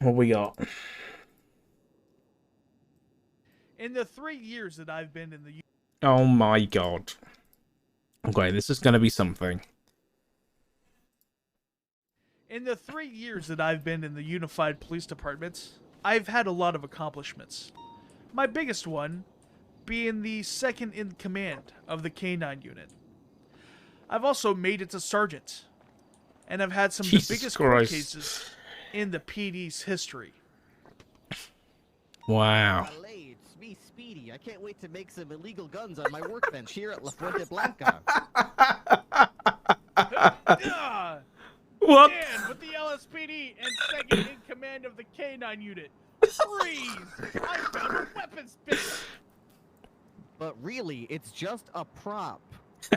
What we got? In the 3 years that I've been in the Oh my god. Okay, this is gonna be something. In the 3 years that I've been in the Unified Police Department, I've had a lot of accomplishments. My biggest one being the second in command of the K9 unit. I've also made it to sergeant, and I've had some of the Jesus biggest court Christ. cases in the PD's history. Wow. Malay, it's me, Speedy. I can't wait to make some illegal guns on my workbench here at La Fuente Blanca. What? Dan with the LSPD and second in command of the K9 unit. Freeze! I found a weapons bin. But really, it's just a prop.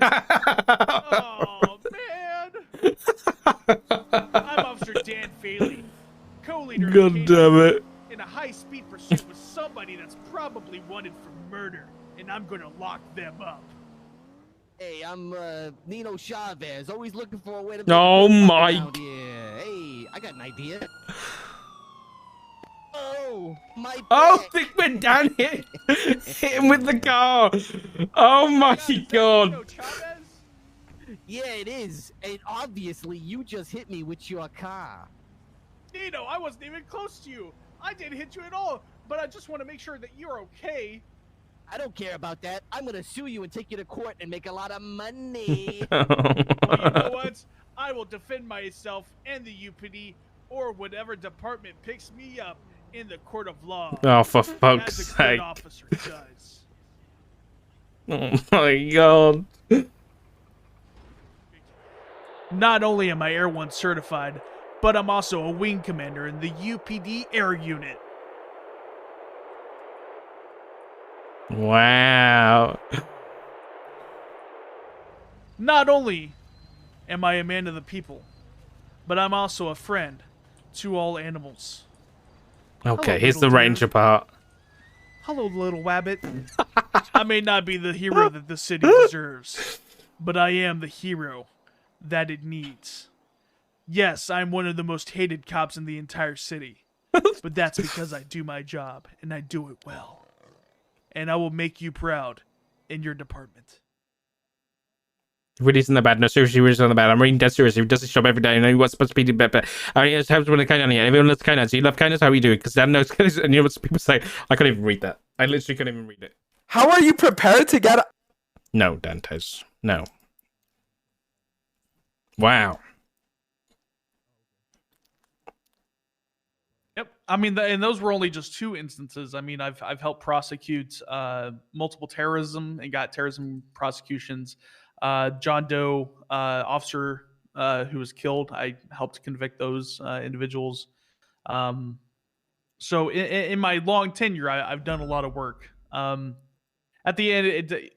Oh, man! I'm Officer Dan Faley, co-leader of the God K9 damn it. in a high-speed pursuit with somebody that's probably wanted for murder, and I'm gonna lock them up. Hey, I'm Nino Chavez, always looking for a way to make Oh a buck my- around here. Hey, I got an idea. Oh, my Oh, back. Dick went down here. Hit him with the car. Oh my god. Nino Chavez? Yeah, it is. And obviously, you just hit me with your car. Nino, I wasn't even close to you. I didn't hit you at all, but I just want to make sure that you're okay. I don't care about that. I'm gonna sue you and take you to court and make a lot of money. Well, you know what? I will defend myself and the UPD or whatever department picks me up in the court of law. Oh, for fuck's as a good sake. officer does. Oh my god. Not only am I Air 1 certified, but I'm also a wing commander in the UPD Air Unit. Wow. Not only am I a man of the people, but I'm also a friend to all animals. Okay, Hello, here's the little deer. ranger part. Hello, little wabbit. I may not be the hero that the city deserves, but I am the hero that it needs. Yes, I'm one of the most hated cops in the entire city, but that's because I do my job, and I do it well. And I will make you proud in your department. Really isn't that bad. No, seriously, really isn't that bad. I'm reading dead seriously. He does his job every day. I know what's supposed to be better. I mean, it's helps when the kindness. Everyone loves kindness. You love kindness. How you do it? Because Dan knows kindness. And you know what people say? I can't even read that. I literally couldn't even read it. How are you prepared to get? No, Dantes. No. Wow. Yep. I mean, and those were only just 2 instances. I mean, I've helped prosecute multiple terrorism and got terrorism prosecutions. John Doe officer who was killed, I helped convict those individuals. So in my long tenure, I've done a lot of work. At the end,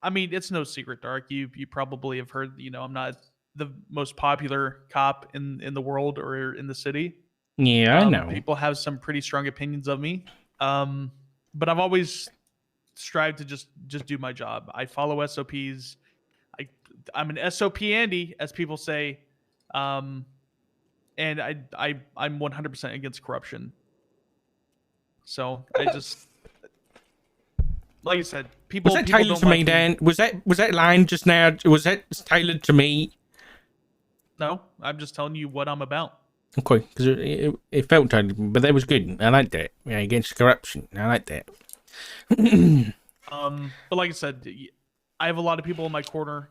I mean, it's no secret, Dark. You probably have heard. You know, I'm not the most popular cop in the world or in the city. Yeah, I know. People have some pretty strong opinions of me, but I've always strived to just do my job. I follow SOPs. I'm an SOP Andy, as people say, and I'm 100% against corruption. So I just, like I said, people. Was that people tailored don't to me, like Dan? Was that line just now? Was that tailored to me? No, I'm just telling you what I'm about. Okay, because it felt tailored, but that was good. I liked that. Yeah, against corruption. I like that. But like I said, I have a lot of people in my corner.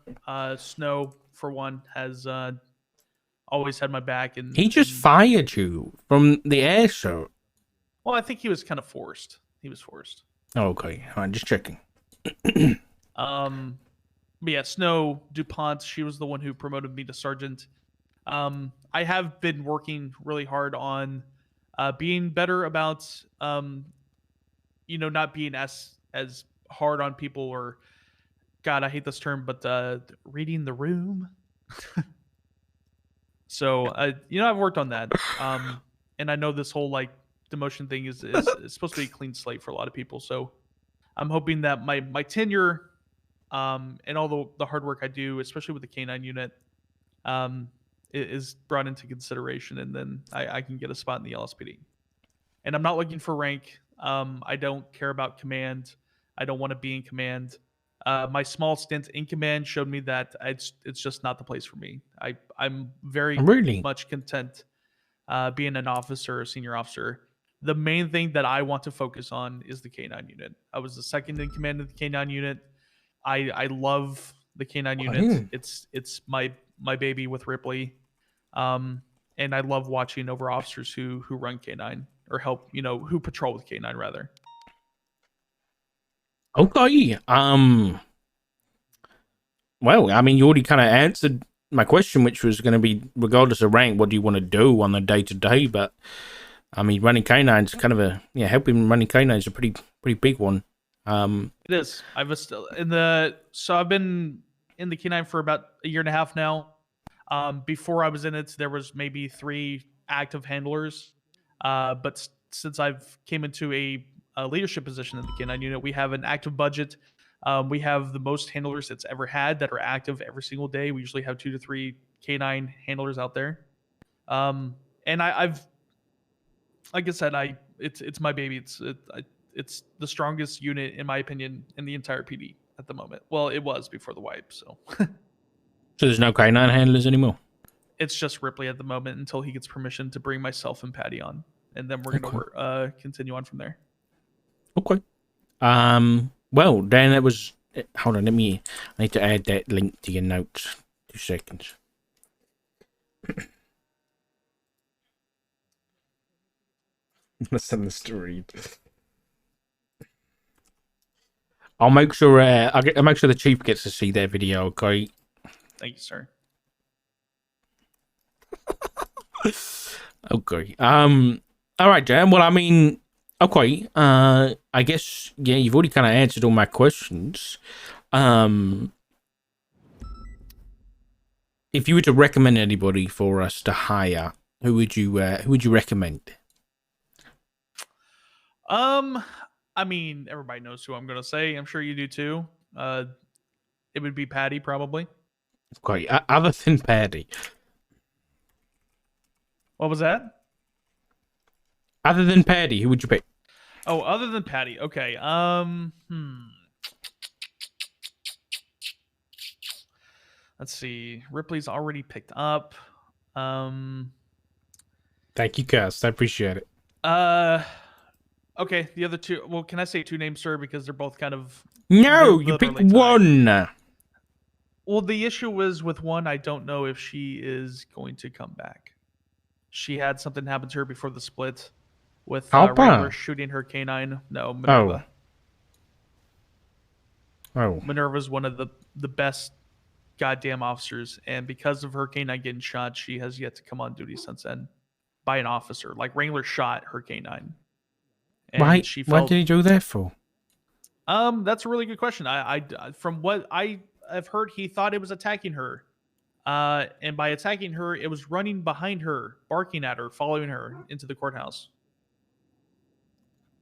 Snow, for one, has always had my back, and He just fired you from the air show. well, I think he was kind of forced. He was forced. Okay, I'm just checking. But yeah, Snow DuPont, she was the one who promoted me to sergeant. I have been working really hard on being better about, not being as hard on people, or, God, I hate this term, but reading the room. So, I've worked on that. And I know this whole demotion thing is supposed to be a clean slate for a lot of people. So I'm hoping that my tenure and all the hard work I do, especially with the K9 unit, is brought into consideration, and then I can get a spot in the LSPD. And I'm not looking for rank. I don't care about command. I don't want to be in command. My small stint in command showed me that it's just not the place for me. I'm very Really? much content being an officer or senior officer. The main thing that I want to focus on is the K9 unit. I was the second in command of the K9 unit. I love the K9 unit. It's my baby with Ripley. And I love watching over officers who run K9 or help, who patrol with K9 rather. Okay. Well, I mean, you already kind of answered my question, which was going to be, regardless of rank, what do you want to do on the day to day? But I mean, running K9 is kind of helping running K9 is a pretty big one. It is. I've been in the K9 for about a year and a half now. Before I was in it, there was maybe 3 active handlers. But since I've came into a leadership position in the K9 unit, we have an active budget. We have the most handlers it's ever had that are active every single day. We usually have 2 to 3 K9 handlers out there. And I've, like I said, it's my baby. It's the strongest unit in my opinion in the entire PD at the moment. Well, it was before the wipe, so. So there's no K9 handlers anymore? It's just Ripley at the moment until he gets permission to bring myself and Patty on. And then we're going to continue on from there. Okay. Well, then it was... Hold on, I need to add that link to your notes. 2 seconds. Listen to read. I'll make sure I'll make sure the chief gets to see their video, okay? Thank you, sir. Okay. All right, Jan. Well, I mean, okay. I guess you've already kind of answered all my questions. If you were to recommend anybody for us to hire, who would you recommend? I mean, everybody knows who I'm going to say. I'm sure you do too. It would be Patty, probably. Okay. Other than Patty. What was that? Other than Patty, who would you pick? Oh, other than Patty. Okay. Let's see. Ripley's already picked up. Thank you, Cass. I appreciate it. Okay, the other 2. Well, can I say 2 names, sir? Because they're both kind of... No, you picked one. Well, the issue was with one, I don't know if she is going to come back. She had something happen to her before the split with Wrangler shooting her K9. No, Minerva. Oh. Minerva's one of the best goddamn officers, and because of her K9 getting shot, she has yet to come on duty since then by an officer. Like, Wrangler shot her K9. And Why? She felt, what did he do that for? That's a really good question. I from what I've heard, he thought it was attacking her. And by attacking her, it was running behind her, barking at her, following her into the courthouse.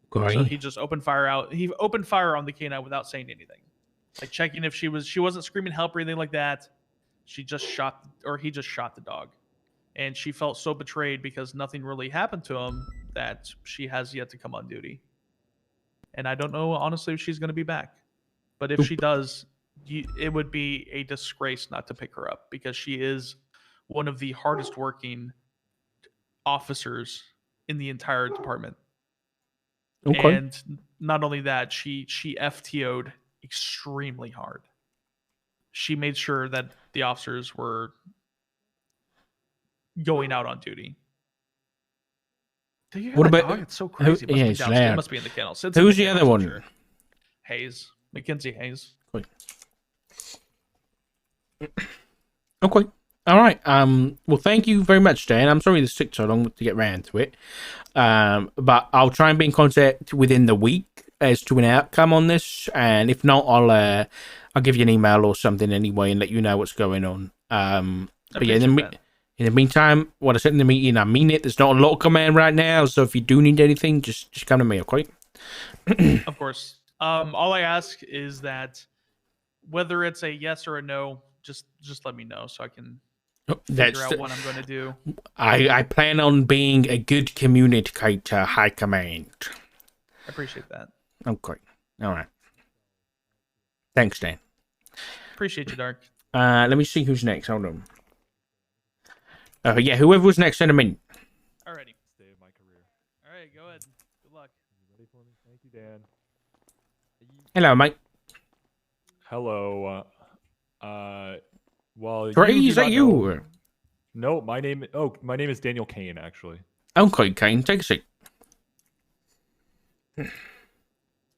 Great. So he just opened fire He opened fire on the K9 without saying anything, like checking if she wasn't screaming help or anything like that. He just shot the dog, and she felt so betrayed because nothing really happened to him that she has yet to come on duty. And I don't know honestly if she's going to be back, but if she does, it would be a disgrace not to pick her up because she is one of the hardest working officers in the entire department. Okay. And not only that, she FTO'd extremely hard. She made sure that the officers were going out on duty. What about dog? It's so crazy. It must be in the kennel. Who's the other one? Sure. Hayes. Mackenzie Hayes. Okay. All right. Well, thank you very much, Dan. I'm sorry this took so long to get round to it. But I'll try and be in contact within the week as to an outcome on this, and if not, I'll give you an email or something anyway and let you know what's going on. But yeah, in the meantime, what I said in the meeting, I mean it. There's not a lot of command right now, so if you do need anything, just come to me, okay? Of course. All I ask is that whether it's a yes or a no, just let me know so I can That's figure out what I'm going to do. I plan on being a good communicator, High Command. I appreciate that. Okay. All right. Thanks, Dan. Appreciate you, Dark. Let me see who's next. Hold on. Yeah, whoever was next, send them in. Alrighty. Day of my career. All right, go ahead. Good luck. You ready for me? Thank you, Dan. Hello, mate. Hello. Well, Trey, you is do that not you? know- No, my name. Oh, my name is Daniel Kane, actually. Okay, Kane, take a seat.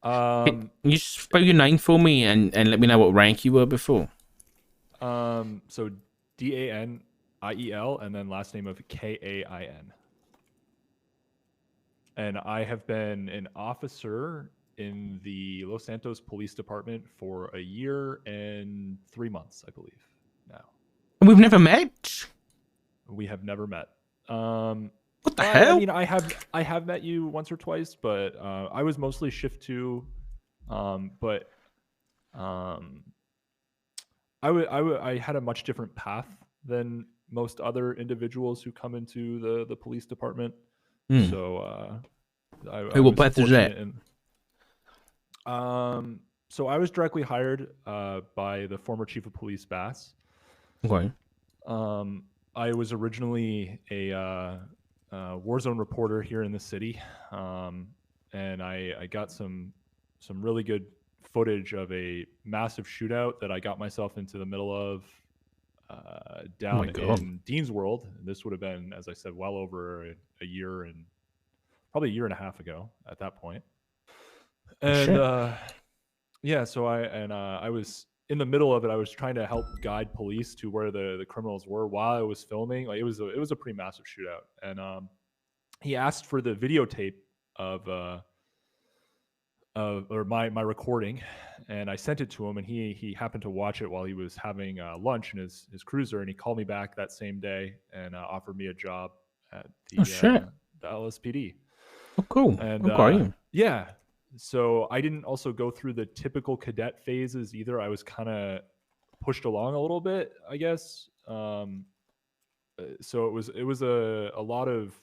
Um. Can you spell your name for me and let me know what rank you were before? So DANIEL and then last name of KAIN. And I have been an officer in the Los Santos Police Department for a year and 3 months, I believe. Now And we've never met. we have never met. What the I hell? mean, I have met you once or twice, but I was mostly shift 2. But I had a much different path than most other individuals who come into the police department. So Hey, what path is that? So I was directly hired by the former chief of police, Bass. Okay. I was originally a war zone reporter here in the city, and I got some really good footage of a massive shootout that I got myself into the middle of down in Dean's World. This would have been, as I said, well over a year and probably a year and a half ago at that point. And yeah, so I was in the middle of it. I was trying to help guide police to where the criminals were while I was filming. Like it was a pretty massive shootout, and he asked for the videotape of my recording, and I sent it to him, and he happened to watch it while he was having lunch in his cruiser, and he called me back that same day and offered me a job at the LSPD. Oh, cool. And yeah, so I didn't also go through the typical cadet phases either. I was kind of pushed along a little bit, I guess. So it was a lot of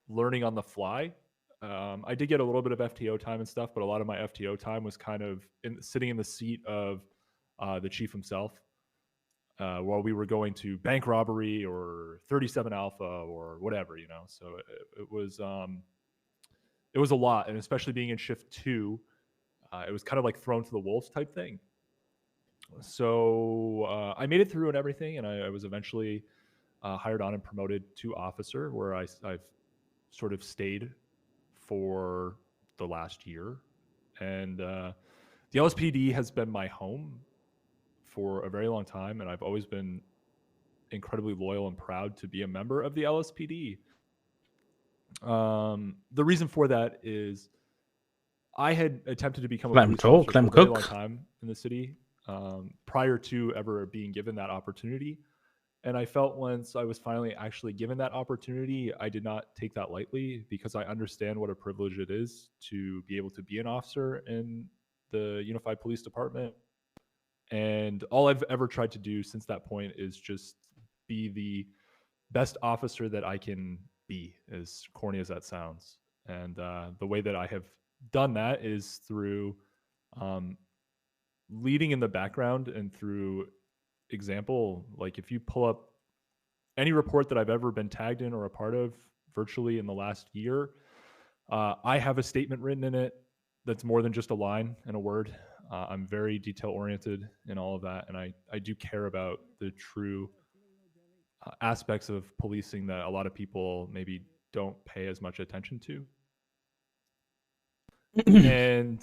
learning on the fly. I did get a little bit of FTO time and stuff, but a lot of my FTO time was kind of sitting in the seat of the chief himself while we were going to bank robbery or 37 Alpha or whatever, you know. So it was a lot, and especially being in shift 2, it was kind of like thrown to the wolves type thing. So I made it through and everything, and I was eventually hired on and promoted to officer, where I've sort of stayed for the last year. And the LSPD has been my home for a very long time, and I've always been incredibly loyal and proud to be a member of the LSPD. The reason for that is I had attempted to become a police officer for a very long time in the city prior to ever being given that opportunity. And I felt once I was finally actually given that opportunity, I did not take that lightly, because I understand what a privilege it is to be able to be an officer in the Unified Police Department. And all I've ever tried to do since that point is just be the best officer that I can be, as corny as that sounds. And the way that I have done that is through leading in the background and through example. Like if you pull up any report that I've ever been tagged in or a part of virtually in the last year, I have a statement written in it that's more than just a line and a word. I'm very detail oriented in all of that, and I do care about the true aspects of policing that a lot of people maybe don't pay as much attention to. And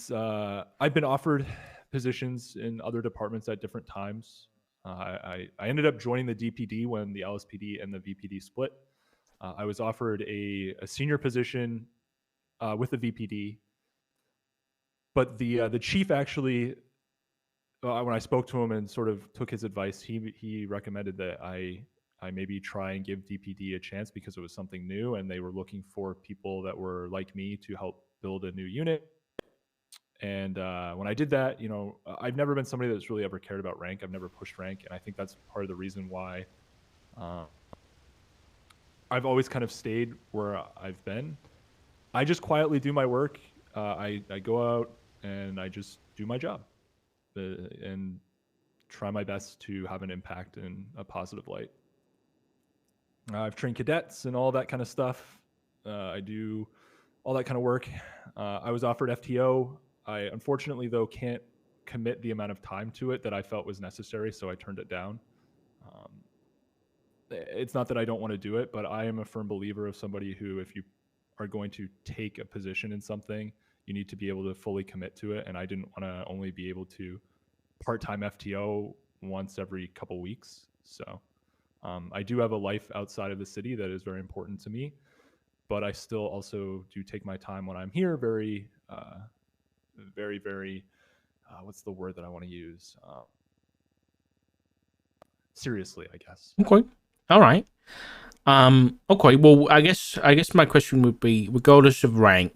I've been offered positions in other departments at different times. I ended up joining the DPD when the LSPD and the VPD split. I was offered a senior position with the VPD, but the chief actually, when I spoke to him and sort of took his advice, he recommended that I maybe try and give DPD a chance, because it was something new and they were looking for people that were like me to help build a new unit. And when I did that, you know, I've never been somebody that's really ever cared about rank. I've never pushed rank, and I think that's part of the reason why I've always kind of stayed where I've been. I just quietly do my work. I go out and I just do my job and try my best to have an impact in a positive light. I've trained cadets and all that kind of stuff. I do all that kind of work. I was offered FTO. I unfortunately, though, can't commit the amount of time to it that I felt was necessary, so I turned it down. It's not that I don't want to do it, but I am a firm believer of somebody who, if you are going to take a position in something, you need to be able to fully commit to it. And I didn't want to only be able to part-time FTO once every couple weeks. So I do have a life outside of the city that is very important to me, but I still also do take my time when I'm here very, very, what's the word that I want to use? Seriously, I guess. Okay. All right. Okay. Well, I guess my question would be, regardless of rank,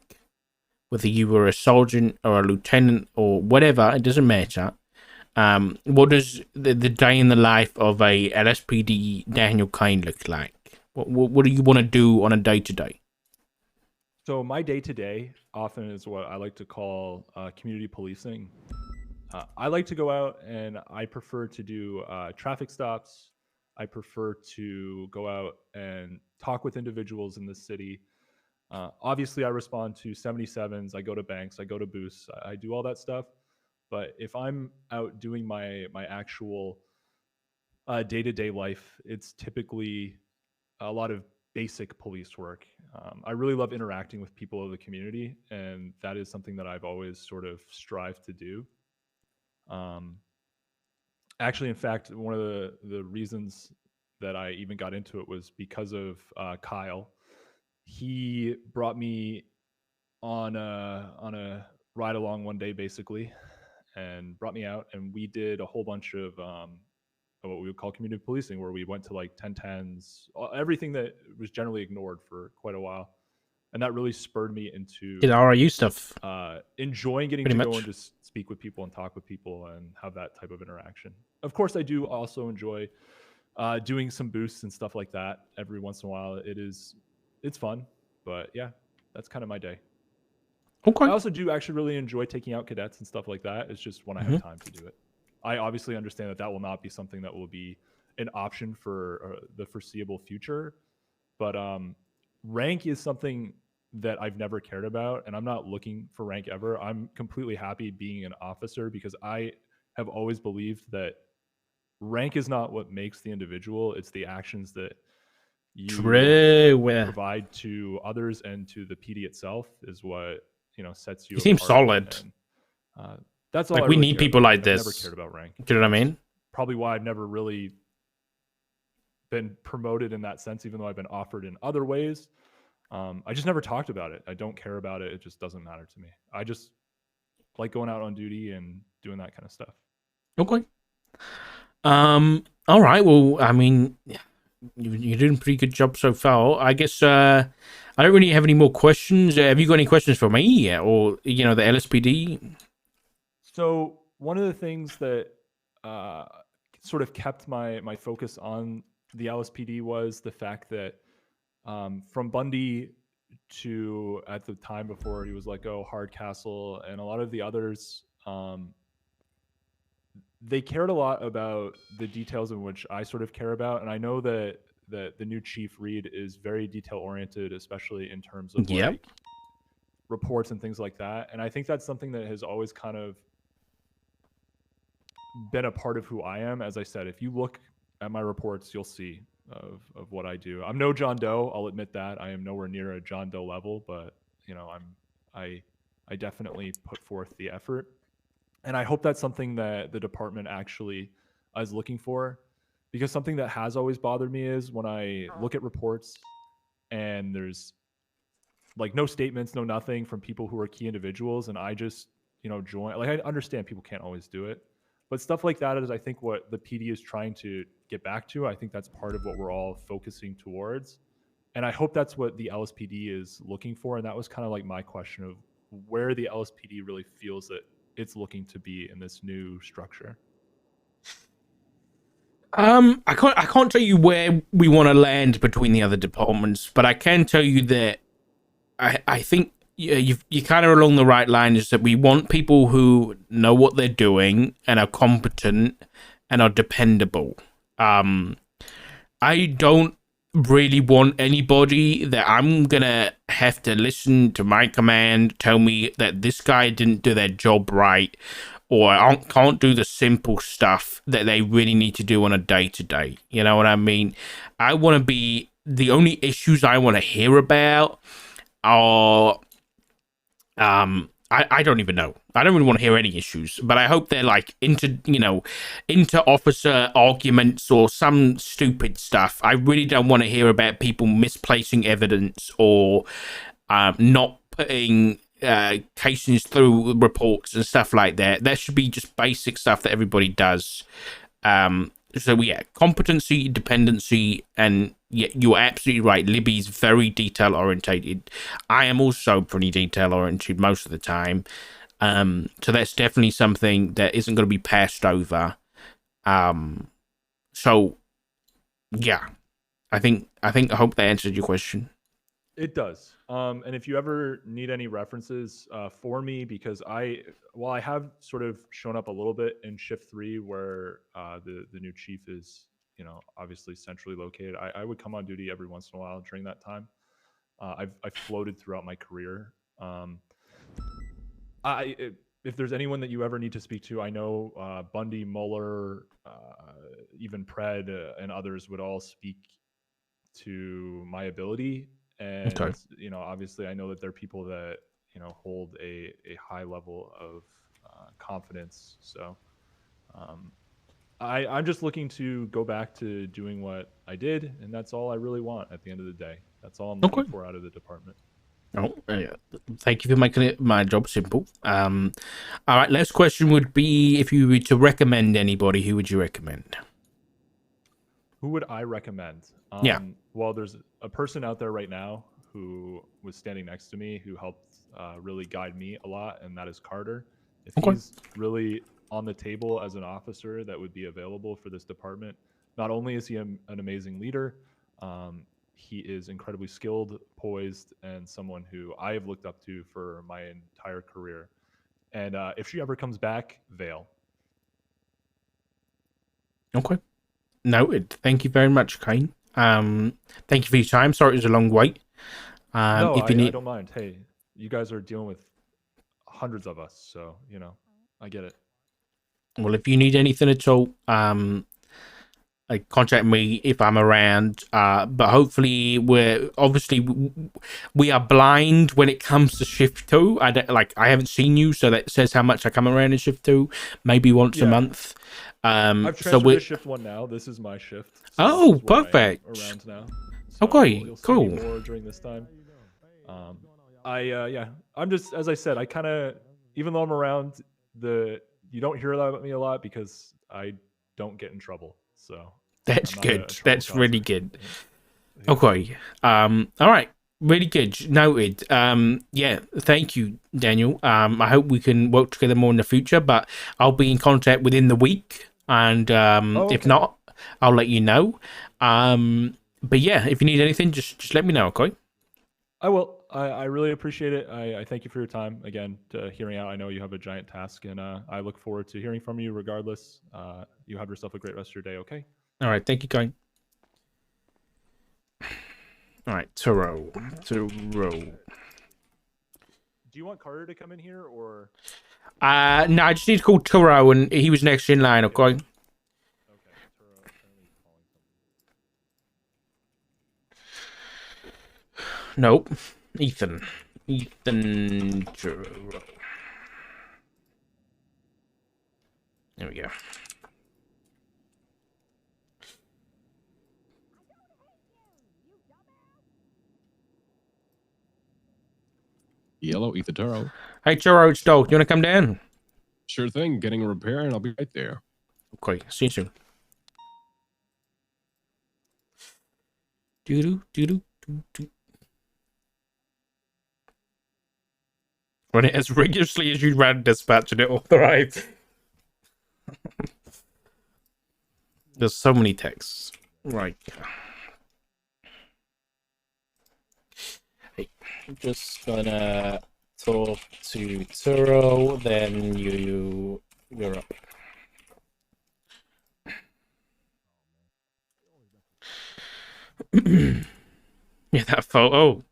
whether you were a sergeant or a lieutenant or whatever, it doesn't matter. What does the day in the life of a LSPD Daniel Kane look like? What do you want to do on a day-to-day? So my day-to-day often is what I like to call community policing. I like to go out and I prefer to do traffic stops. I prefer to go out and talk with individuals in the city. Obviously, I respond to 77s. I go to banks. I go to booths. I do all that stuff. But if I'm out doing my actual day-to-day life, it's typically a lot of basic police work. I really love interacting with people of the community, and that is something that I've always sort of strived to do. Actually, in fact, one of the reasons that I even got into it was because of Kyle. He brought me on a ride along one day, basically, and brought me out, and we did a whole bunch of what we would call community policing, where we went to like 1010s, everything that was generally ignored for quite a while. And that really spurred me into Did RIU stuff. Enjoying getting Pretty to go much. and just speak with people and talk with people and have that type of interaction. Of course, I do also enjoy doing some boosts and stuff like that every once in a while. It's fun, but yeah, that's kind of my day. Okay. I also do actually really enjoy taking out cadets and stuff like that. It's just when I have time to do it. I obviously understand that will not be something that will be an option for the foreseeable future, but rank is something that I've never cared about, and I'm not looking for rank ever. I'm completely happy being an officer because I have always believed that rank is not what makes the individual. It's the actions that you provide to others and to the PD itself is what, sets you You seem apart. solid. And, that's all. Like, I we really need care people about. like I've this. never cared about rank. Do you know what I mean? Probably why I've never really been promoted in that sense, even though I've been offered in other ways. I just never talked about it. I don't care about it. It just doesn't matter to me. I just like going out on duty and doing that kind of stuff. Okay. All right. Well, I mean, you're doing a pretty good job so far. I guess I don't really have any more questions. Have you got any questions for me or the LSPD? So one of the things that sort of kept my focus on the LSPD was the fact that from Bundy to at the time before he was let go, Hardcastle and a lot of the others, they cared a lot about the details in which I sort of care about. And I know that the new Chief Reed is very detail oriented, especially in terms of like reports and things like that. And I think that's something that has always kind of been a part of who I am. As I said, if you look at my reports, you'll see of what I do. I'm no John Doe. I'll admit that. I am nowhere near a John Doe level, but I definitely put forth the effort. And I hope that's something that the department actually is looking for, because something that has always bothered me is when I look at reports and there's like no statements, no nothing from people who are key individuals, and I just join. Like, I understand people can't always do it, but stuff like that is, I think, what the PD is trying to get back to. I think that's part of what we're all focusing towards, and I hope that's what the LSPD is looking for. And that was kind of like my question of where the LSPD really feels that it's looking to be in this new structure. I can't tell you where we want to land between the other departments, but I can tell you that I think you're kind of along the right line. Is that we want people who know what they're doing and are competent and are dependable. I don't really want anybody that I'm gonna have to listen to my command tell me that this guy didn't do their job right, or I can't do the simple stuff that they really need to do on a day to day. You know what I mean? I want to be the only issues I want to hear about are I don't even know. I don't really want to hear any issues, but I hope they're like inter officer arguments or some stupid stuff. I really don't want to hear about people misplacing evidence or not putting cases through reports and stuff like that. That should be just basic stuff that everybody does. So yeah, competency, dependency, and yeah, you're absolutely right. Libby's very detail orientated. I am also pretty detail oriented most of the time. So that's definitely something that isn't going to be passed over. So yeah, I hope that answered your question. It does. And if you ever need any references for me, because I have sort of shown up a little bit in shift 3 where the new chief is, obviously centrally located. I would come on duty every once in a while during that time. I've floated throughout my career. If there's anyone that you ever need to speak to, I know Bundy, Mueller, even Pred, and others would all speak to my ability. And Okay. obviously I know that there are people that hold a high level of confidence. So I'm just looking to go back to doing what I did, and that's all I really want at the end of the day. That's all I'm looking for out of the department. Oh, thank you for making my job simple. All right, last question would be, if you were to recommend anybody, who would you recommend? Who would I recommend? Yeah. Well, there's a person out there right now who was standing next to me who helped really guide me a lot, and that is Carter. If he's really on the table as an officer that would be available for this department, not only is he an amazing leader, he is incredibly skilled, poised, and someone who I have looked up to for my entire career. And if she ever comes back, Vale. Okay. Noted. Thank you very much, Kane. Thank you for your time. Sorry it was a long wait. No, I don't mind. Hey, you guys are dealing with hundreds of us, so I get it. Well, if you need anything at all, contact me if I'm around. But hopefully, we are blind when it comes to shift 2. I haven't seen you, so that says how much I come around in shift 2. Maybe once a month. I've transferred to shift 1 now. This is my shift. So perfect. Around now. So okay, you'll cool. See me more during this time. I'm just, as I said, I kind of, even though I'm around, you don't hear about me a lot because I don't get in trouble. So that's good. That's really good. Yeah. Okay. All right. Really good. Noted. Yeah. Thank you, Daniel. I hope we can work together more in the future, but I'll be in contact within the week. And if not, I'll let you know. But yeah, if you need anything, just let me know. Okay. I will. I really appreciate it. I thank you for your time again, hearing out. I know you have a giant task, and I look forward to hearing from you regardless. You have yourself a great rest of your day, okay? All right. Thank you, Kane. All right. Turo. Do you want Carter to come in here, or? No, I just need to call Turo, and he was next in line, okay? Okay. Turo, apparently he's calling somebody. Nope. Ethan Turo. There we go. Yellow, Ethan Turo. Hey, Turo, it's Dog. You want to come down? Sure thing. Getting a repair, and I'll be right there. Okay. See you soon. Doo-doo. Run it as rigorously as you ran dispatch and it authorized. There's so many texts. Right. Hey, I'm just gonna talk to Turo, then you're up. Yeah, that photo.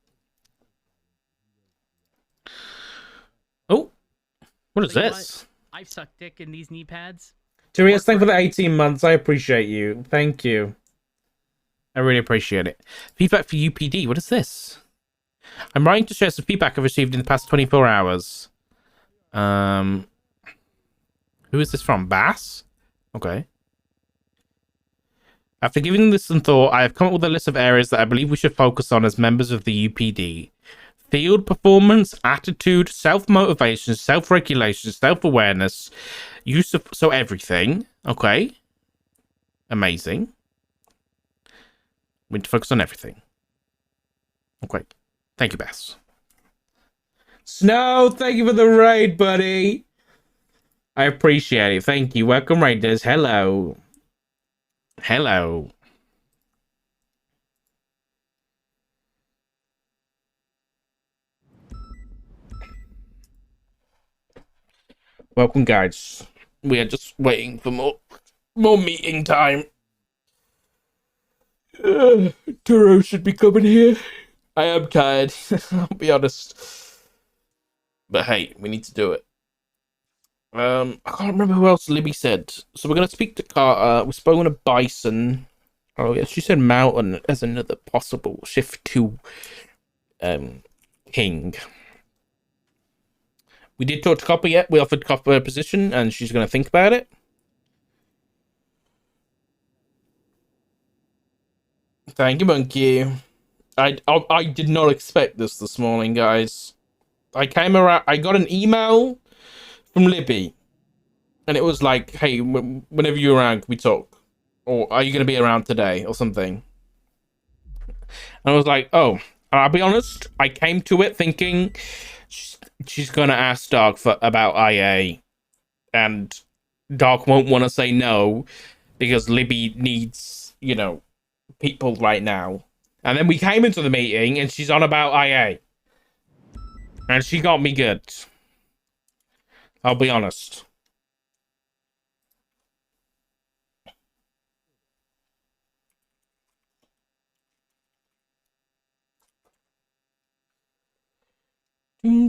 Oh, what is Tell you this? I've sucked dick in these knee pads. Turius, thank you for the 18 months. I appreciate you. Thank you. I really appreciate it. Feedback for UPD. What is this? I'm writing to share some feedback I've received in the past 24 hours. Who is this from? Bass? Okay. After giving this some thought, I have come up with a list of areas that I believe we should focus on as members of the UPD. Field performance, attitude, self-motivation, self-regulation, self-awareness, use of... So everything. Okay. Amazing. We need to focus on everything. Okay. Thank you, Bass. Snow, thank you for the raid, buddy. I appreciate it. Thank you. Welcome, Raiders. Hello. Hello. Welcome, guys. We are just waiting for more meeting time. Turo should be coming here. I am tired. I'll be honest. But hey, we need to do it. I can't remember who else Libby said. So we're gonna speak to Carter. We've spoken to Bison. Oh yeah, she said Mountain as another possible shift to King. We did talk to Copper yet. We offered Copper a position, and she's gonna think about it. Thank you, Monkey. I did not expect this morning, guys. I came around. I got an email from Libby, and it was like, "Hey, whenever you're around, can we talk? Or are you going to be around today, or something?" And I was like, "Oh." And I'll be honest. I came to it thinking she's going to ask Dark about IA, and Dark won't want to say no because Libby needs, people right now. And then we came into the meeting and she's on about IA. And she got me good. I'll be honest. Hey,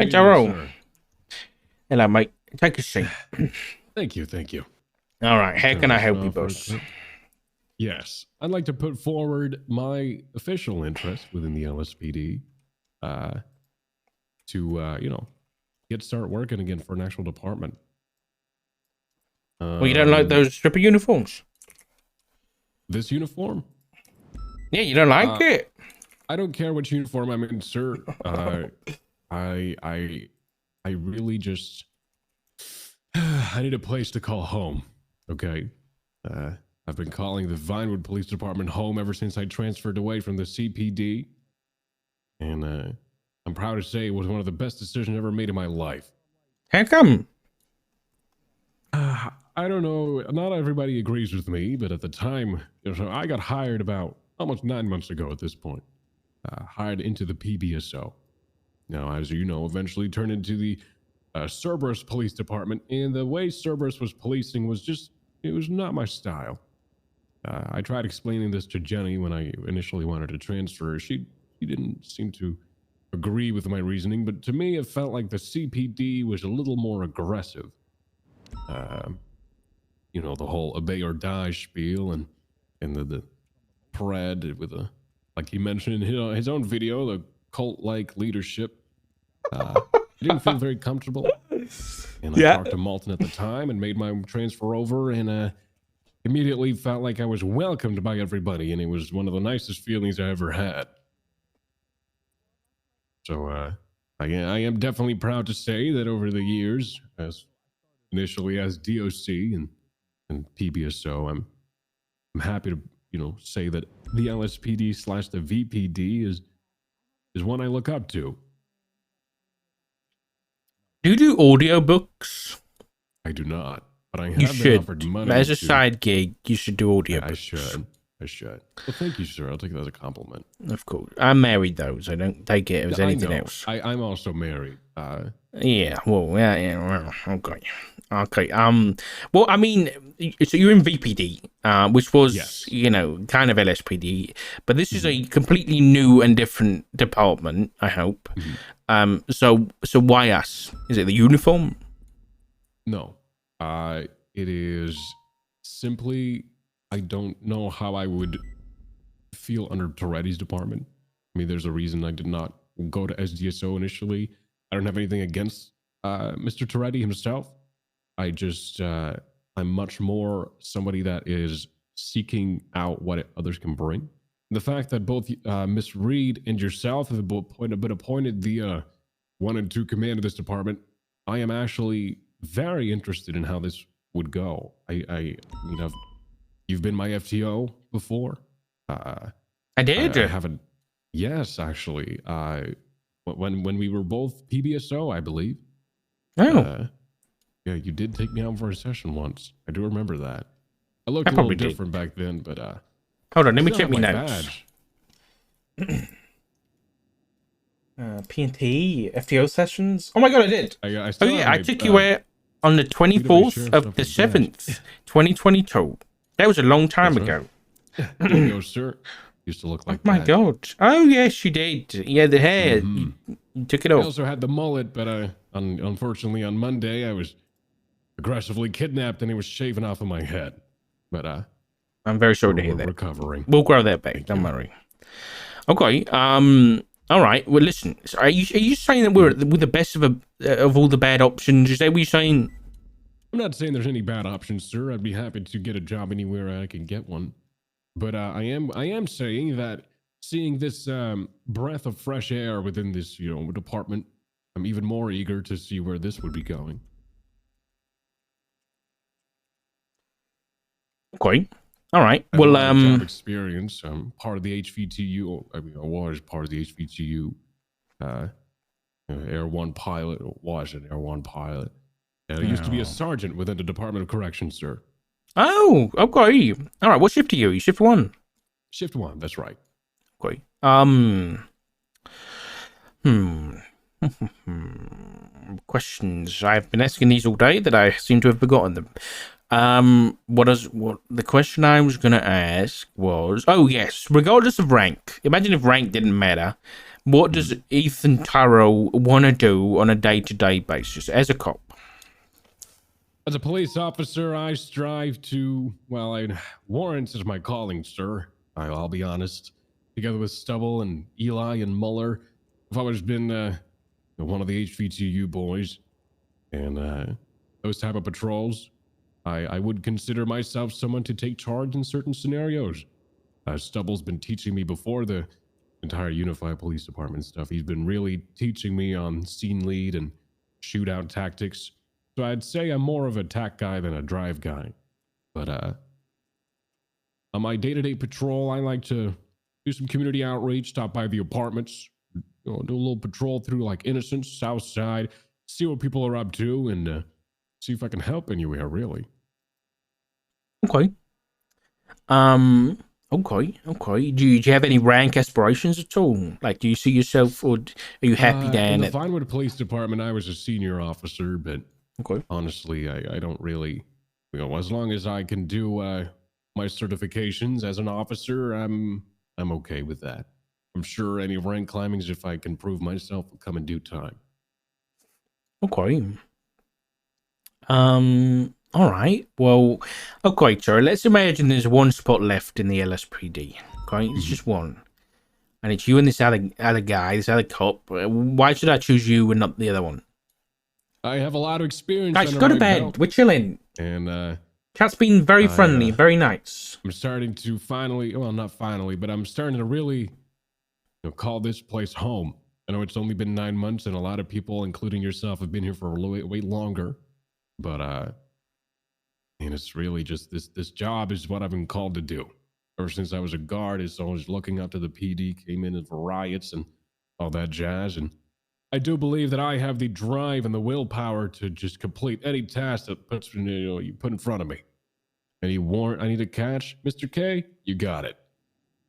Taro. Hello, mate. Take a seat. Thank you. All right. How can I help you, boss? Yes, I'd like to put forward my official interest within the LSPD to start working again for an actual department. Well, you don't like those stripper uniforms? This uniform? Yeah, you don't like it? I don't care which uniform I'm in, sir. I really just I need a place to call home. Okay. I've been calling the Vinewood Police Department home ever since I transferred away from the CPD. And I'm proud to say it was one of the best decisions ever made in my life. How come? I don't know. Not everybody agrees with me, but at the time, I got hired about almost 9 months ago at this point. Hired into the PBSO. Now, as you know, eventually turned into the Cerberus Police Department. And the way Cerberus was policing was it was not my style. I tried explaining this to Jenny when I initially wanted to transfer. She didn't seem to agree with my reasoning, but to me, it felt like the CPD was a little more aggressive. The whole obey or die spiel and the pred with like he mentioned in his own video, the cult-like leadership. I didn't feel very comfortable. And I talked to Malton at the time and made my transfer over, and immediately felt like I was welcomed by everybody, and it was one of the nicest feelings I ever had. So I am definitely proud to say that over the years, initially as DOC and PBSO, I'm happy to say that the LSPD / the VPD is one I look up to. Do you do audiobooks? I do not, but I have You been should. offered money. As a to- side gig, you should do audiobooks. I should. I should. Well, thank you, sir. I'll take that as a compliment. Of course. I'm married, though, so don't take it as I anything know. else. I'm also married. Yeah, well, yeah, well, okay. Okay. Well, I mean, so you're in VPD, which was, Yes. you know, kind of LSPD, but this is a completely new and different department, I hope. So why us? Is it the uniform? No. It is simply, I don't know how I would feel under Toretti's department. I mean, there's a reason I did not go to SDSO initially. I don't have anything against Mr. Toretti himself. I just, I'm much more somebody that is seeking out what others can bring. The fact that both Miss Reed and yourself have been appointed the 1 and 2 command of this department, I am actually very interested in how this would go. I mean, you've been my FTO before. I did. I haven't. Yes, actually. When we were both PBSO, I believe. Oh. Yeah, you did take me out for a session once. I do remember that. I looked I a little probably did. different back then, but Hold on, let me still check have my my notes. badge. P&T, FTO sessions? Oh my god, I did. I Oh still yeah, have I my, took you out on the 24th sheriff's of the office 7th, 2022. That was a long time That's ago. There you go, sir. Used to look like Oh my that. god. Oh yes, you did. Yeah, the hair. Mhm. You took it I off. also had the mullet, but unfortunately on Monday I was aggressively kidnapped and it was shaven off of my head. But I'm very sorry to hear we're that. recovering. We'll grow that back. Don't worry. Okay. All right. Well, listen. So are you saying that we're the best of all the bad options? Is that what you're saying? I'm not saying there's any bad options, sir. I'd be happy to get a job anywhere I can get one. But I am saying that seeing this breath of fresh air within this department, I'm even more eager to see where this would be going. Okay. All right. I have a Well, lot of job experience. I'm part of the HVTU. I mean, I was part of the HVTU Air One pilot. Or was an Air One pilot. And I used to be Oh. a sergeant within the Department of Corrections, sir. Oh, okay. All right. What shift are you? You shift 1. Shift 1. That's right. Okay. Questions. I've been asking these all day that I seem to have forgotten them. What the question I was gonna ask was, oh yes, regardless of rank, imagine if rank didn't matter, what does Ethan Taro want to do on a day-to-day basis as a cop? As a police officer, I strive to, warrants is my calling, sir. I'll be honest. Together with Stubble and Eli and Muller, I've always been one of the HVTU boys. And those type of patrols, I would consider myself someone to take charge in certain scenarios. Stubble's been teaching me before the entire Unified Police Department stuff. He's been really teaching me on scene lead and shootout tactics. So I'd say I'm more of a tack guy than a drive guy. But on my day-to-day patrol, I like to do some community outreach, stop by the apartments, do a little patrol through like Innocence, South Side, see what people are up to, and see if I can help anywhere, really. Okay. Okay. Do you have any rank aspirations at all? Like, do you see yourself, or are you happy In down the at? Vinewood Police Department, I was a senior officer, but Okay. honestly, I don't really, as long as I can do my certifications as an officer, I'm okay with that. I'm sure any rank climbings, if I can prove myself, will come in due time. Okay. All right. Well, okay, sir. Let's imagine there's one spot left in the LSPD. Okay, it's just one, and it's you and this other guy, this other cop. Why should I choose you and not the other one? I have a lot of experience. Guys, under go to my bed. belt, We're chilling. and Cat's been very friendly, very nice. I'm starting to finally, well, not finally, but I'm starting to really call this place home. I know it's only been 9 months, and a lot of people, including yourself, have been here for way longer. But and it's really just this job is what I've been called to do. Ever since I was a guard, it's always looking up to the PD, came in for riots and all that jazz, and I do believe that I have the drive and the willpower to just complete any task that you put in front of me. Any warrant I need to catch, Mr. K, you got it.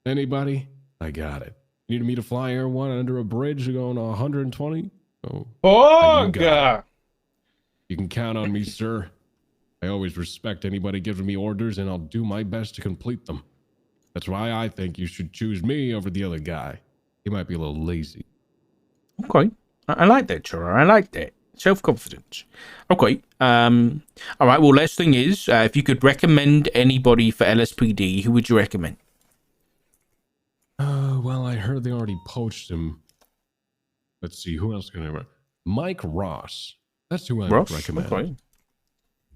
Anybody, I got it. You need me to fly Air One under a bridge going 120? Oh, you got God. it. You can count on me, sir. I always respect anybody giving me orders, and I'll do my best to complete them. That's why I think you should choose me over the other guy. He might be a little lazy. Okay. I like that, Churro. I like that. Self-confidence. Okay. All right. Well, last thing is, if you could recommend anybody for LSPD, who would you recommend? Well, I heard they already poached him. Let's see, who else can I recommend? Mike Ross. That's who I would recommend. Okay.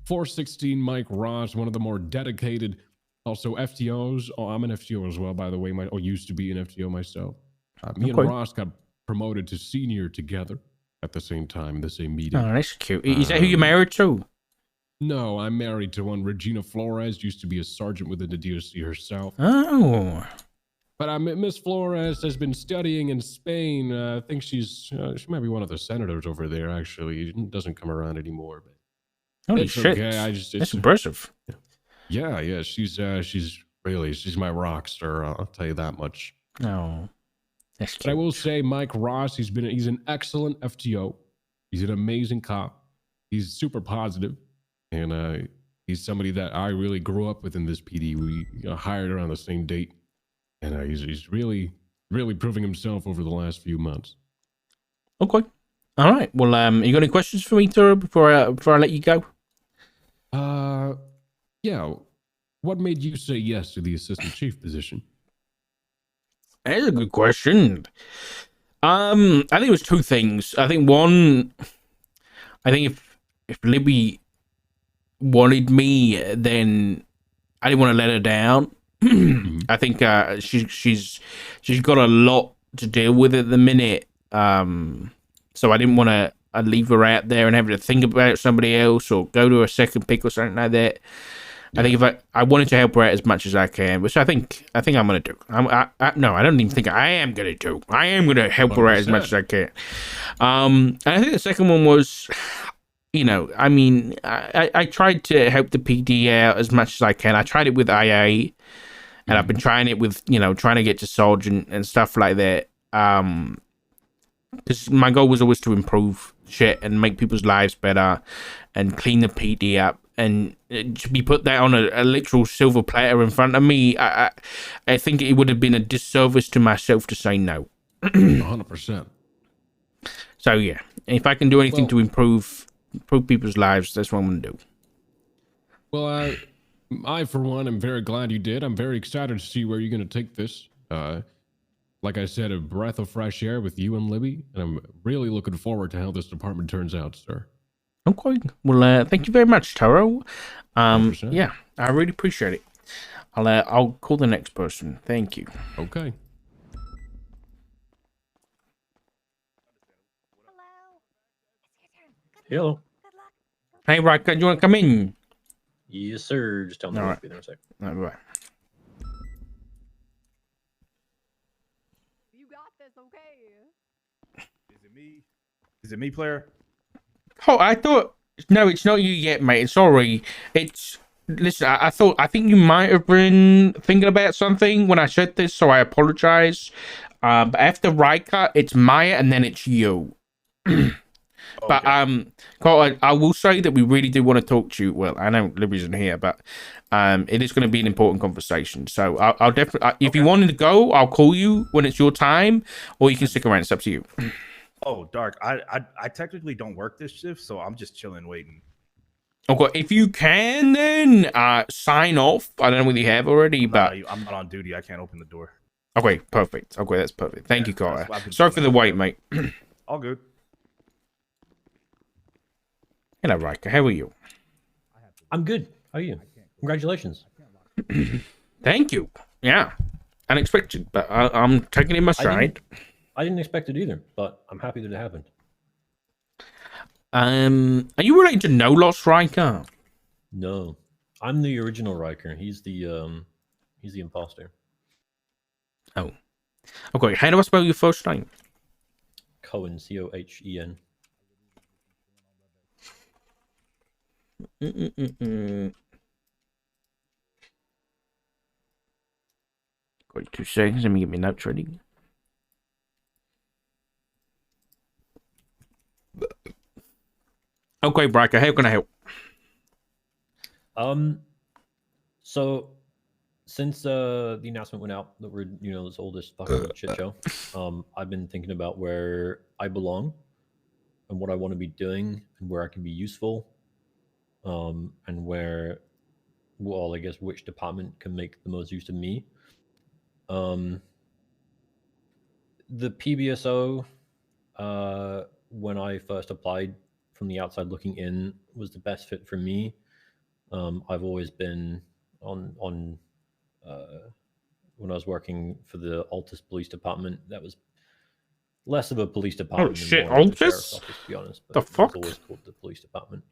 416 Mike Ross, one of the more dedicated, also FTOs. Oh, I'm an FTO as well, by the way. Used to be an FTO myself. Me and Ross got promoted to senior together at the same time, the same meeting. Oh, that's cute. Is that who you're married to? No, I'm married to one. Regina Flores used to be a sergeant within the DOC herself. Oh. But Miss Flores has been studying in Spain. I think she might be one of the senators over there, actually. She doesn't come around anymore. But Holy shit. Okay. That's impressive. Yeah. She's my rock star. I'll tell you that much. Oh. That's cute. But I will say, Mike Ross, he's an excellent FTO. He's an amazing cop. He's super positive, and he's somebody that I really grew up with in this PD. We hired around the same date, and he's really proving himself over the last few months. Okay. All right. Well, you got any questions for me, Turo, before I let you go? Yeah. What made you say yes to the assistant chief position? That's a good question. I think it was two things. I think one, if Libby wanted me, then I didn't want to let her down. I think she's got a lot to deal with at the minute. So I didn't want to leave her out there and have to think about somebody else or go to a second pick or something like that. I think if I wanted to help her out as much as I can, which I think I'm gonna do. No, I don't even think I am gonna do. I am gonna help her out as much as I can. And I think the second one was, I tried to help the PD out as much as I can. I tried it with IA, and I've been trying it with trying to get to Sergeant and stuff like that. Because my goal was always to improve shit and make people's lives better and clean the PD up. And to be put that on a literal silver platter in front of me, I think it would have been a disservice to myself to say no. 100%. So yeah, if I can do anything to improve people's lives, that's what I'm gonna do. Well, I for one am very glad you did. I'm very excited to see where you're gonna take this. Like I said, a breath of fresh air with you and Libby, and I'm really looking forward to how this department turns out, sir. Okay. Well, thank you very much, Taro. 100%. Yeah, I really appreciate it. I'll call the next person. Thank you. Okay. Hello. Hey, Riker, do you want to come in? Yes, sir. Just tell me All to be there in a sec. All right. You got this, okay? Is it me, player? Oh, I thought... No, it's not you yet, mate. Sorry. Listen, I think you might have been thinking about something when I said this, so I apologize. But after Riker, it's Maya, and then it's you. But, Carl, I will say that we really do want to talk to you. Well, I know Libby's in here, but it is going to be an important conversation. So I'll definitely... if you wanted to go, I'll call you when it's your time, or you can stick around. It's up to you. Oh, Dark. I technically don't work this shift, so I'm just chilling, waiting. Okay, if you can, then sign off. I don't know whether you have already, but I'm not on duty. I can't open the door. Okay, perfect. Okay, that's perfect. Thank you, Carter. I've been Sorry for the wait, mate. All good. Hello, Riker. How are you? I'm good. How are you? Congratulations. Thank you. Yeah, unexpected, but I'm taking it in my stride. I didn't expect it either, but I'm happy that it happened. Are you related to No Loss Riker? No, I'm the original Riker. He's the imposter. Oh, okay. How do I spell your first name? Cohen, Cohen. Got 2 seconds. Let me get my notes ready. Okay, Bracker, how can I help? So since the announcement went out that we're this oldest fucking shit show, I've been thinking about where I belong and what I want to be doing and where I can be useful, and where, well, I guess which department can make the most use of me. The PBSO, when I first applied from the outside looking in, was the best fit for me. I've always been on when I was working for the Altus Police Department. That was less of a police department shit, and more of a Altus? sheriff's office, to be honest. But The it fuck? was always called the police department.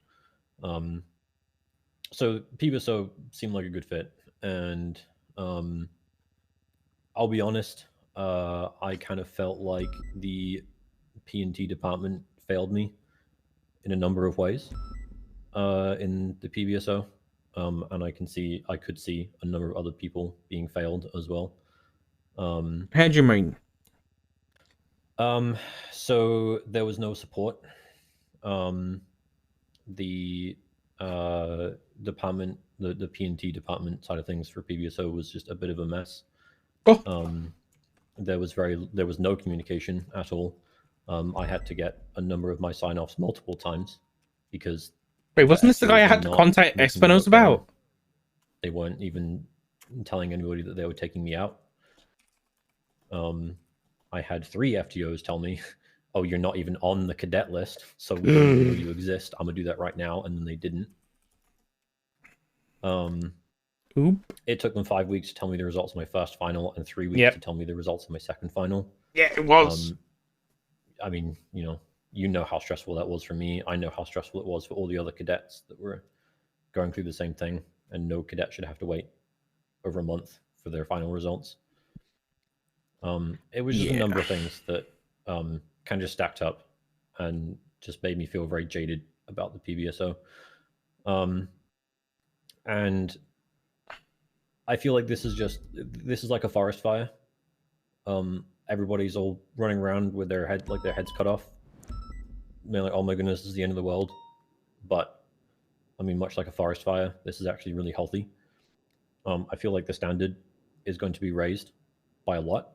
So PBSO seemed like a good fit, and I'll be honest, I kind of felt like the P&T department failed me in a number of ways in the PBSO, and I could see a number of other people being failed as well. How do you mean? So there was no support. The department, the P&T department side of things for PBSO was just a bit of a mess. There was no communication at all. I had to get a number of my sign-offs multiple times because Wait, wasn't this the guy I had to contact Espanos about? They weren't even telling anybody that they were taking me out. I had 3 FTOs tell me, "Oh, you're not even on the cadet list, so we don't even know you exist. I'm gonna do that right now," and then they didn't. It took them 5 weeks to tell me the results of my first final and 3 weeks to tell me the results of my second final. Yeah, it was. I mean, you know how stressful that was for me. I know how stressful it was for all the other cadets that were going through the same thing, and no cadet should have to wait over a month for their final results. It was just a number of things that kind of just stacked up and just made me feel very jaded about the PBSO. And I feel like this is like a forest fire. Everybody's all running around with their heads cut off. They're like, "Oh my goodness, this is the end of the world." But I mean, much like a forest fire, this is actually really healthy. I feel like the standard is going to be raised by a lot.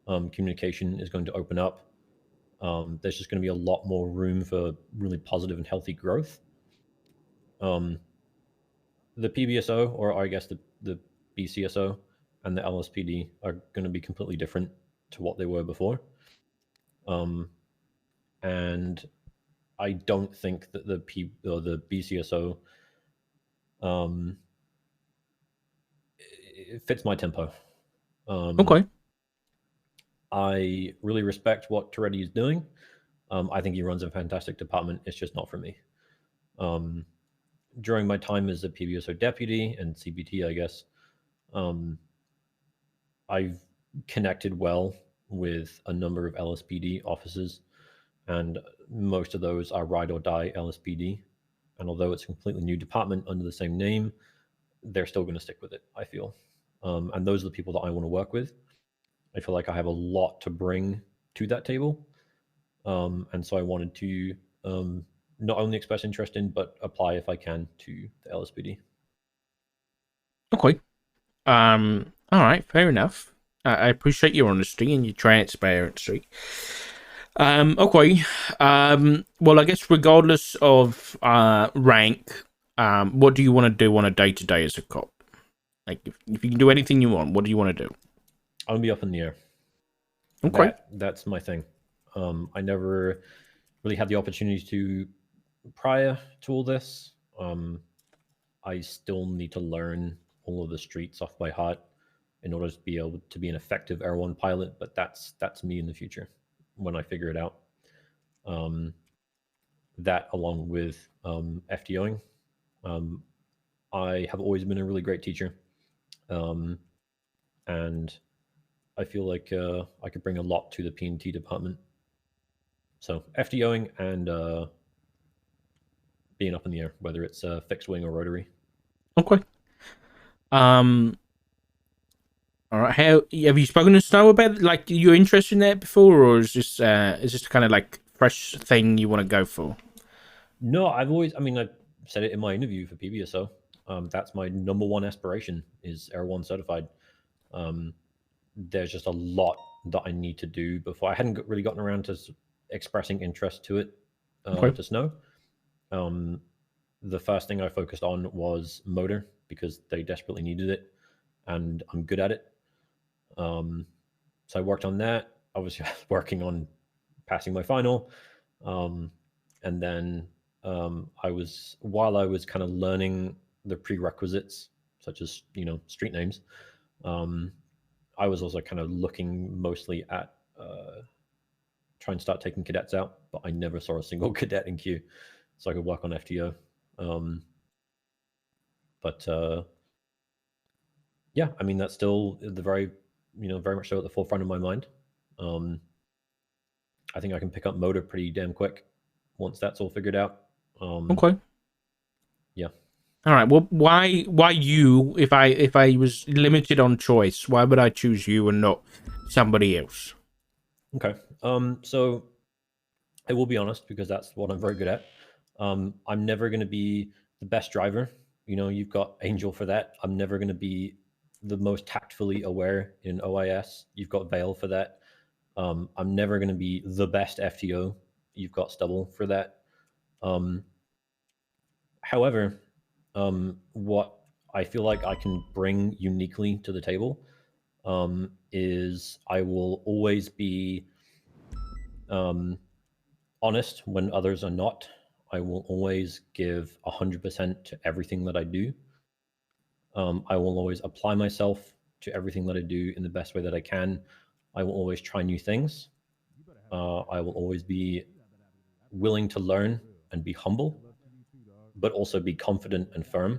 Communication is going to open up. There's just going to be a lot more room for really positive and healthy growth. The PBSO, or I guess the BCSO and the LSPD, are going to be completely different to what they were before. And I don't think that the BCSO it fits my tempo. Okay. I really respect what Toretti is doing. I think he runs a fantastic department. It's just not for me. During my time as a PBSO deputy and CBT, I guess, I've connected well with a number of LSPD officers, and most of those are ride or die LSPD. And although it's a completely new department under the same name, they're still going to stick with it, I feel. And those are the people that I want to work with. I feel like I have a lot to bring to that table. And so I wanted to not only express interest in, but apply if I can to the LSPD. Okay. All right, fair enough. I appreciate your honesty and your transparency. Okay. Well, I guess regardless of rank, what do you want to do on a day-to-day as a cop? Like, if you can do anything you want, what do you want to do? I want to be up in the air. Okay. That's my thing. I never really had the opportunity to prior to all this. I still need to learn all of the streets off by heart in order to be able to be an effective Air 1 pilot, but that's me in the future when I figure it out. That along with FTOing. I have always been a really great teacher. And I feel like I could bring a lot to the P&T department. So FTOing and being up in the air, whether it's fixed wing or rotary. Okay. All right. How have you spoken to Snow about it? Like, you're interested in that before, or is this kind of like fresh thing you want to go for? No, I've always. I mean, I said it in my interview for PBSO. That's my number one aspiration is Air 1 certified. There's just a lot that I need to do before. I hadn't really gotten around to expressing interest to it to Snow. The first thing I focused on was motor because they desperately needed it, and I'm good at it. So I worked on that. Obviously, I was working on passing my final, and then while I was kind of learning the prerequisites, such as street names. I was also kind of looking mostly at trying to start taking cadets out, but I never saw a single cadet in queue, so I could work on FTO. Yeah, I mean that's still the very much so at the forefront of my mind. I think I can pick up motor pretty damn quick once that's all figured out. Okay. Yeah. All right. Well, why you? If I was limited on choice, why would I choose you and not somebody else? Okay. So I will be honest because that's what I'm very good at. I'm never going to be the best driver. You've got Angel for that. I'm never going to be the most tactfully aware in OIS. You've got Vale for that. I'm never going to be the best FTO. You've got Stubble for that. However, what I feel like I can bring uniquely to the table is I will always be honest when others are not. I will always give 100% to everything that I do. I will always apply myself to everything that I do in the best way that I can. I will always try new things. I will always be willing to learn and be humble, but also be confident and firm.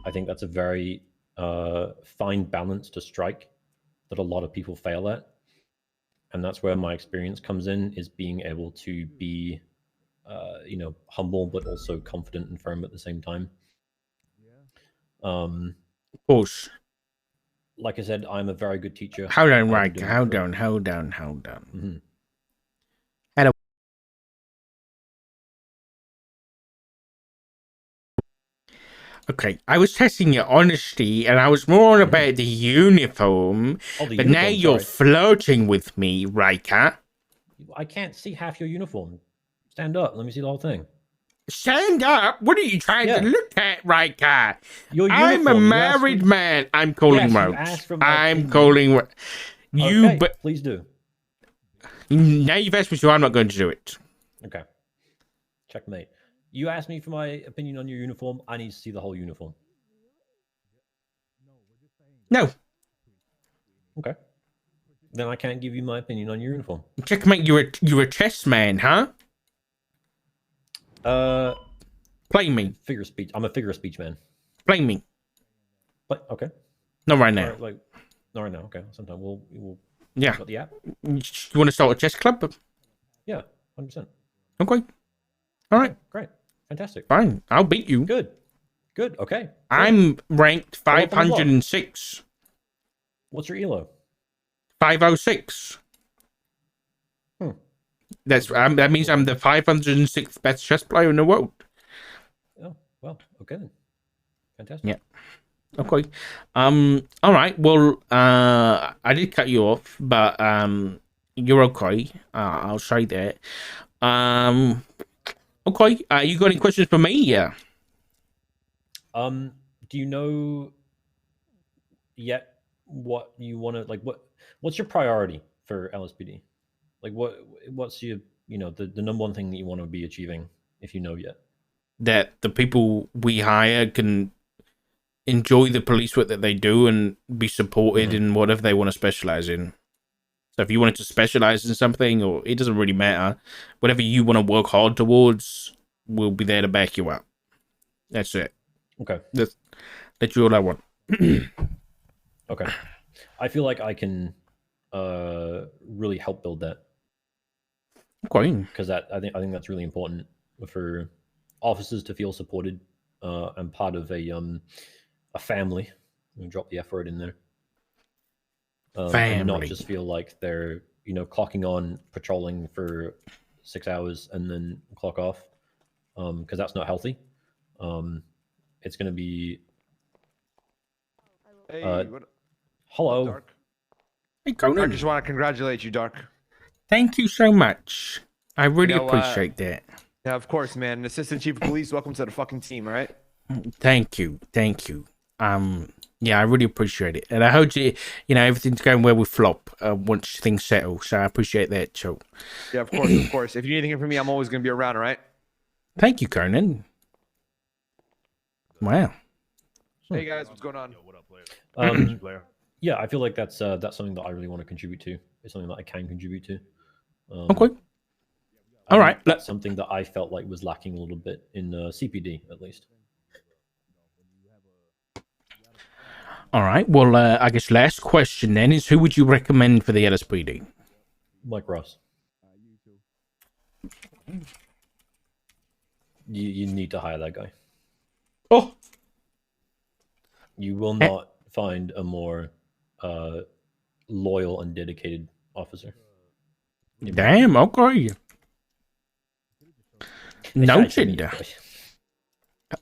I think that's a very fine balance to strike that a lot of people fail at. And that's where my experience comes in, is being able to be, humble, but also confident and firm at the same time. Of course. Like I said, I'm a very good teacher. Hold on, right. Hold on. Mm-hmm. Hello. Okay, I was testing your honesty, and I was more on about the uniform. But now you're flirting with me, Riker. I can't see half your uniform. Stand up. Let me see the whole thing. Stand up? What are you trying to look at, Riker? I'm a uniform. married man. I'm calling Roach. I'm calling. Okay, but please do. Now you've asked me, so I'm not going to do it. Okay. Checkmate. You asked me for my opinion on your uniform. I need to see the whole uniform. No. Okay. Then I can't give you my opinion on your uniform. Checkmate, you're a chess man, huh? Play me. Figure of speech. I'm a figure of speech man. Play me. But okay. Not right now. Not right now. Okay. Sometime we'll yeah. Got the app. You want to start a chess club? Yeah, 100%. Okay. All right. Great. Fantastic. Fine. I'll beat you. Good. Okay. Great. I'm ranked 506. What's your ELO? 506. That means I'm the 506th best chess player in the world. Oh, well, okay then. Fantastic. Yeah. Okay. All right. Well, I did cut you off, but you're okay. I'll say that. Okay. You got any questions for me? Yeah. Do you know yet what you want to what's your priority for LSPD? Like what's your, the number one thing that you want to be achieving, if you know yet? That the people we hire can enjoy the police work that they do and be supported in whatever they want to specialize in. So if you wanted to specialize in something, or it doesn't really matter, whatever you want to work hard towards, we'll be there to back you up. That's it. Okay. That's all I want. Okay. I feel like I can really help build that. Okay. because I think that's really important for officers to feel supported and part of a family. We drop the F word in there. And not Family. just feel like they're clocking on, patrolling for 6 hours and then clock off, because that's not healthy. It's going to be Hey, hello. Dark? Hey, I Conan. just want to congratulate you, Dark. Thank you so much. I really You know, appreciate that. Yeah, of course, man. Assistant Chief of Police, welcome to the fucking team, all right? Thank you. Yeah, I really appreciate it. And I hope everything's going well with Flop once things settle. So I appreciate that, too. Yeah, of course, of course. If you need anything from me, I'm always going to be around, all right? Thank you, Conan. Wow. Hey, guys, what's going on? What up, Blair? Blair. Yeah, I feel like that's something that I really want to contribute to. It's something that I can contribute to. Okay. I All think right. That's something that I felt like was lacking a little bit in CPD, at least. All right. Well, I guess last question then is, who would you recommend for the LSPD? Mike Ross. You need to hire that guy. Oh. You will not find a more loyal and dedicated officer. Damn. Okay. Noted.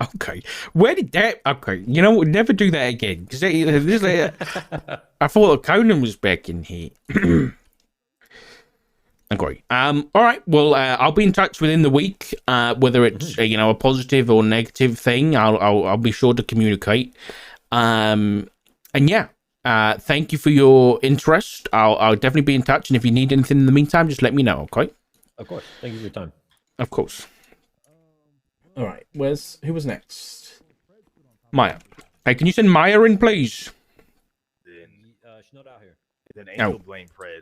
Okay. Where did that? Okay. You know what? Never do that again. Because I thought Conan was back in here. Okay. All right. Well, I'll be in touch within the week. Whether it's a positive or negative thing, I'll be sure to communicate. And yeah. Thank you for your interest. I'll definitely be in touch. And if you need anything in the meantime, just let me know. Okay. Of course. Thank you for your time. Of course. All right. Who was next? Maya. Hey, can you send Maya in, please? She's not out here. Then Angel blame Fred.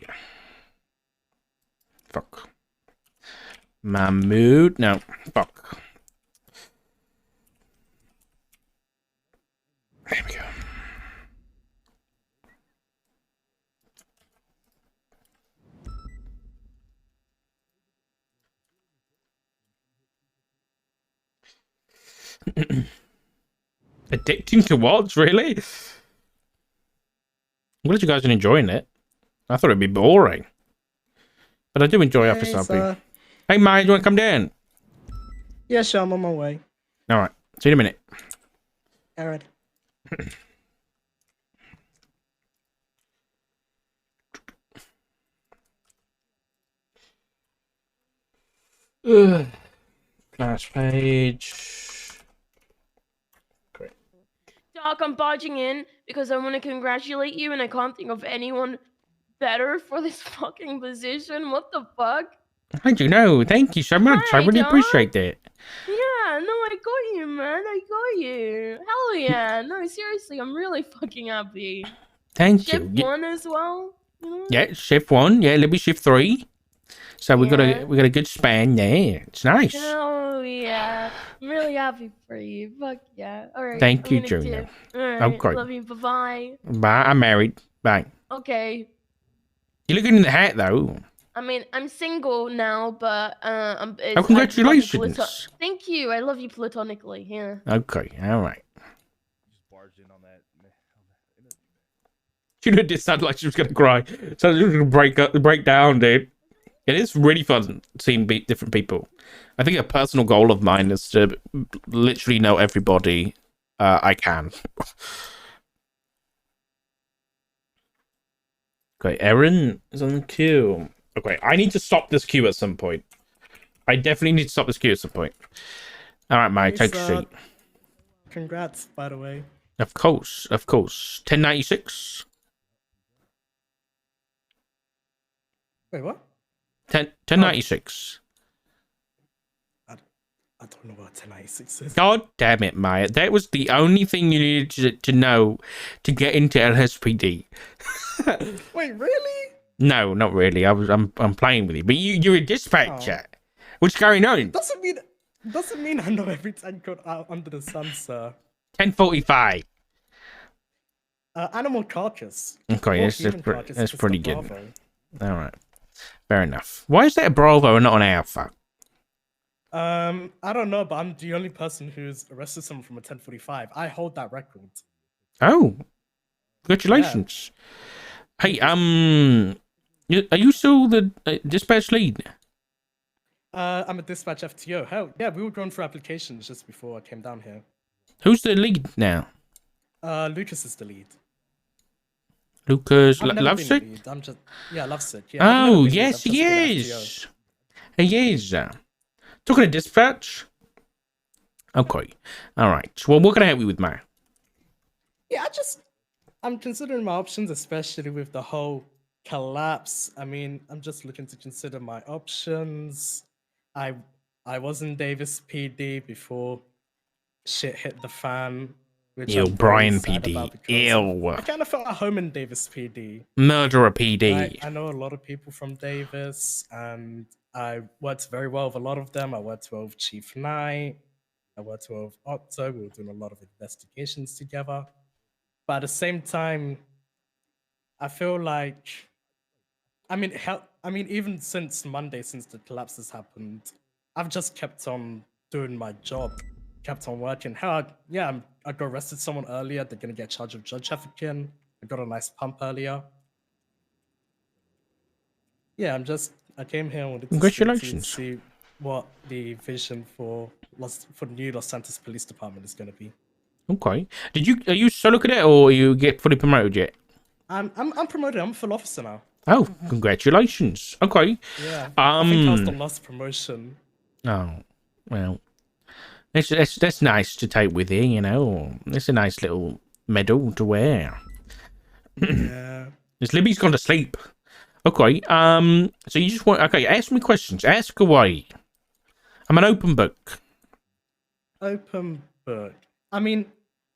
Yeah. Fuck. Mahmood. No. Fuck. There we go. Addicting to what? Really? I'm glad you guys are enjoying it. I thought it'd be boring. But I do enjoy Office RP. Hey, Maya, do you want to come down? Yeah, sure, I'm on my way. Alright. See you in a minute. Alright. Class page. Great. Doc, I'm barging in because I want to congratulate you, and I can't think of anyone better for this fucking position. What the fuck? I do know. Thank you so much. Hi, I really Doc. appreciate that. Yeah, no, I got you, man. I got you. Hell yeah. No, seriously, I'm really fucking happy. Thank Shift you. 1 as well. You know? Yeah, shift 1. Yeah, it'll be shift 3. So we got a good span there. It's nice. Oh yeah, I'm really happy for you. Fuck yeah. All right. Thank you, I'm gonna Junior. dip. All right. Okay. Love you. Bye bye. Bye. I'm married. Bye. Okay. You're looking in the hat though. I mean, I'm single now, but Oh, congratulations. Thank you. I love you platonically. Yeah. Okay. All right. Just barged in on that. She did sound like she was gonna cry. So she was gonna break down, dude. It is really fun seeing different people. I think a personal goal of mine is to literally know everybody I can. Okay, Erin is on the queue. Okay, I need to stop this queue at some point. I definitely need to stop this queue at some point. All right, Mike, take a seat. Congrats, by the way. Of course, of course. 1096. Wait, what? 1096. I don't know what 1096 is. God damn it, Maya. That was the only thing you needed to know to get into LSPD. Wait, really? No, not really. I'm playing with you. But you're a dispatcher. Oh. What's going on? Doesn't mean I know every time code out under the sun, sir. 1045. Animal carcass. Okay, that's pretty good. Bravo. All right. Fair enough. Why is that a Bravo and not an Alpha? I don't know, but I'm the only person who's arrested someone from a 1045. I hold that record. Oh, congratulations. Hey, are you still the dispatch lead? I'm a dispatch FTO. Hell, yeah, we were going through applications just before I came down here. Who's the lead now? Lucas is the lead. Lucas I've never been the Lovesick? lead. I'm just Lovesick. Yeah. I've never Oh, been lead, yes, I've just he been is. He is. Talking to dispatch? Okay. All right. Well, what can I help you with, Maya? Yeah, I'm considering my options, especially with the whole collapse. I mean, I'm just looking to consider my options. I was in Davis PD before shit hit the fan, which Ew, I'm very Brian sad PD. about because Ew. I kind of felt at home in Davis PD. Murderer PD. Right? I know a lot of people from Davis, and I worked very well with a lot of them. I worked well with Chief Knight. I worked well with Otto. We were doing a lot of investigations together. But at the same time, I feel like, even since Monday, since the collapse has happened, I've just kept on doing my job, kept on working. I got arrested someone earlier. They're gonna get charged with drug trafficking. I got a nice pump earlier. Yeah, I came here and wanted to Congratulations. see what the vision for the new Los Santos Police Department is gonna be. Okay. Are you solo cadet or you get fully promoted yet? I'm promoted. I'm a full officer now. Oh, congratulations. Okay. Yeah. I think I was the last promotion. Oh, well. That's nice to take with you, you know. It's a nice little medal to wear. Yeah. This Libby's gone to sleep. Okay. So you just want ask me questions. Ask away. I'm an open book. Open book. I mean,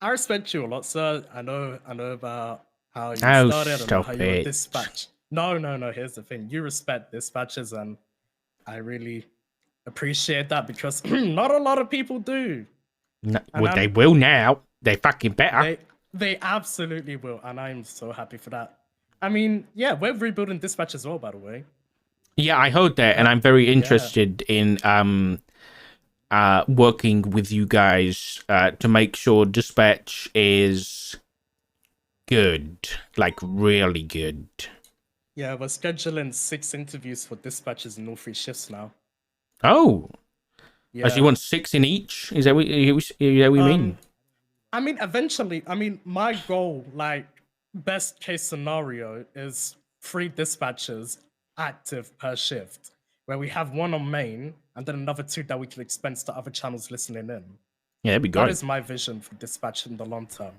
I respect you a lot, sir. I know about how you started and how you were dispatched. No. Here's the thing. You respect dispatches, and I really appreciate that because not a lot of people do. No, well, they will now. They fucking better. They absolutely will, and I'm so happy for that. I mean, yeah, we're rebuilding dispatch as well, by the way. Yeah, I heard that, and I'm very interested in working with you guys to make sure dispatch is good, like really good. Yeah, we're scheduling 6 interviews for dispatches in all 3 shifts now. Oh, yeah. So you want 6 in each? Is that what you mean? I mean, eventually, my goal, like best case scenario, is 3 dispatchers active per shift, where we have 1 on main and then another 2 that we can expense to other channels listening in. Yeah, that'd be great. That is my vision for dispatch in the long term.